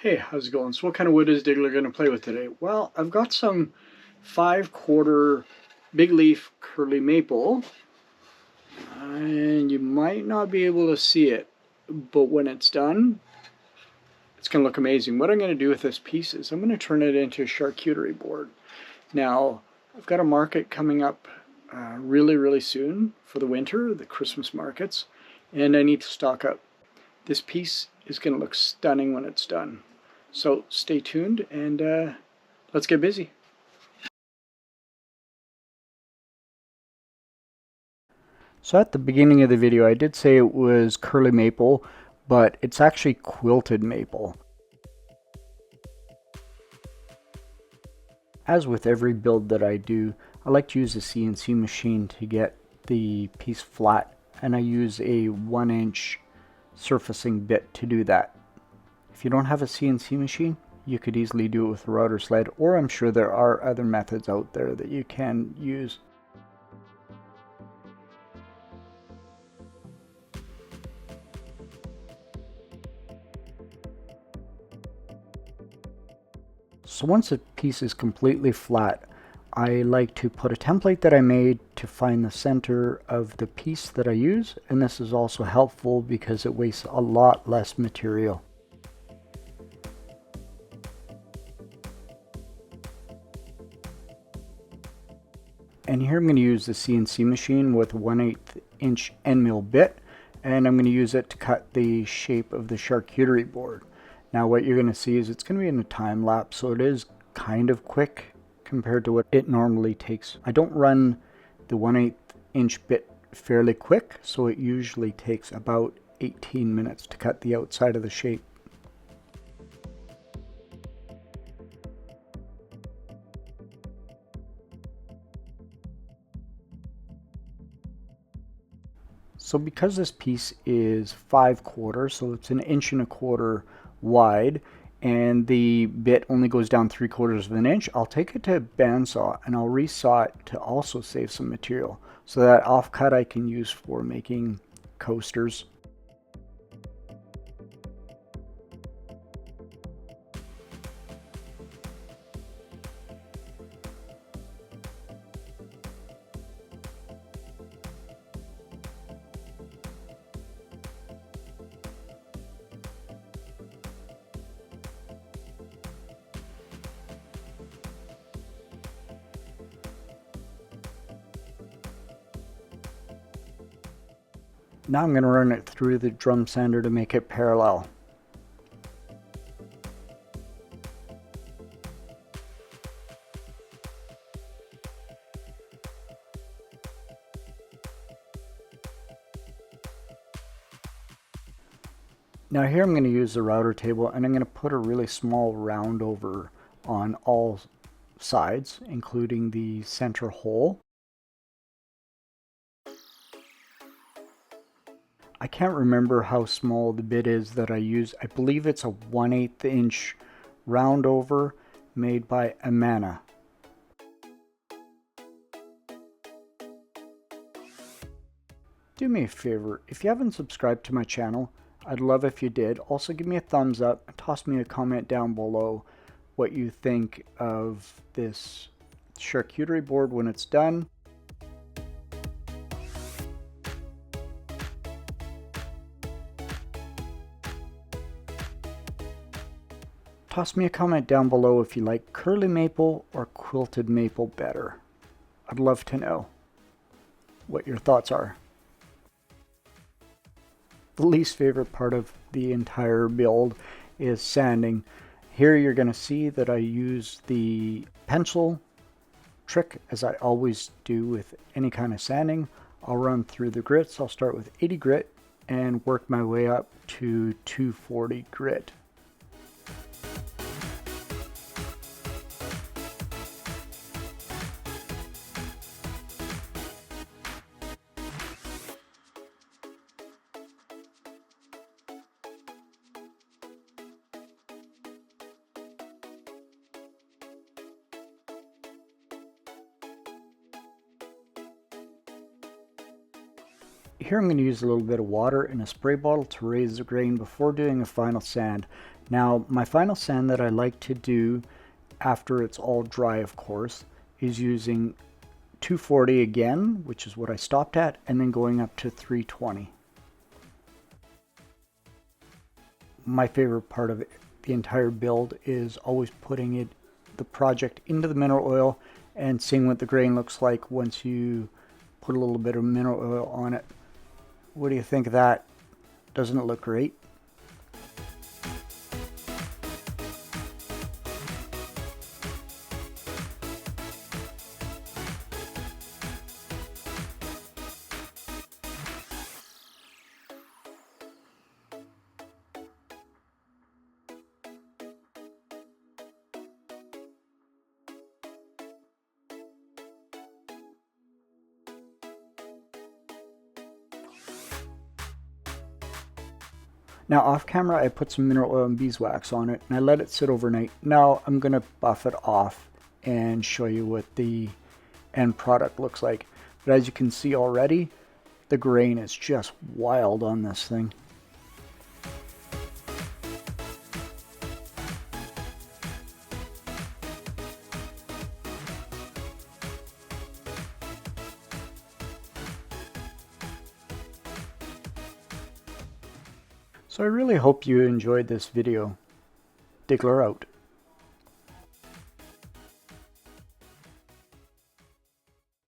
Hey, how's it going? So what kind of wood is Diggler going to play with today? Well, I've got some 5/4 big leaf curly maple, and you might not be able to see it, but when it's done, it's going to look amazing. What I'm going to do with this piece is I'm going to turn it into a charcuterie board. Now, I've got a market coming up really soon for the winter, the Christmas markets, and I need to stock up. This piece is going to look stunning when it's done. So stay tuned and let's get busy. So at the beginning of the video I did say it was curly maple, but it's actually quilted maple. As with every build that I do, I like to use a CNC machine to get the piece flat, and I use a 1-inch surfacing bit to do that. If you don't have a CNC machine, you could easily do it with a router sled, or I'm sure there are other methods out there that you can use. So once a piece is completely flat, I like to put a template that I made to find the center of the piece that I use, and this is also helpful because it wastes a lot less material. And here I'm going to use the CNC machine with a 1/8 inch end mill bit, and I'm going to use it to cut the shape of the charcuterie board. Now what you're going to see is it's going to be in a time lapse, so it is kind of quick compared to what it normally takes. I don't run the 1/8 inch bit fairly quick, so it usually takes about 18 minutes to cut the outside of the shape. So because this piece is 5/4, so it's 1.25 inches wide, and the bit only goes down 3/4 of an inch, I'll take it to a bandsaw and I'll resaw it to also save some material. So that offcut I can use for making coasters. Now I'm going to run it through the drum sander to make it parallel. Now here I'm going to use the router table, and I'm going to put a really small round over on all sides, including the center hole. I can't remember how small the bit is that I use. I believe it's a 1/8 inch round over made by Amana. Do me a favor, if you haven't subscribed to my channel, I'd love if you did. Also give me a thumbs up and toss me a comment down below what you think of this charcuterie board when it's done. Toss me a comment down below if you like curly maple or quilted maple better. I'd love to know what your thoughts are. The least favorite part of the entire build is sanding. Here you're going to see that I use the pencil trick, as I always do with any kind of sanding. I'll run through the grits. I'll start with 80 grit and work my way up to 240 grit. Here I'm going to use a little bit of water in a spray bottle to raise the grain before doing a final sand. Now my final sand that I like to do after it's all dry, of course, is using 240 again, which is what I stopped at, and then going up to 320. My favorite part of the entire build is always putting the project into the mineral oil and seeing what the grain looks like once you put a little bit of mineral oil on it. What do you think of that? Doesn't it look great? Now off camera I put some mineral oil and beeswax on it and I let it sit overnight. Now I'm going to buff it off and show you what the end product looks like. But as you can see already, the grain is just wild on this thing. So I really hope you enjoyed this video. Diggler out.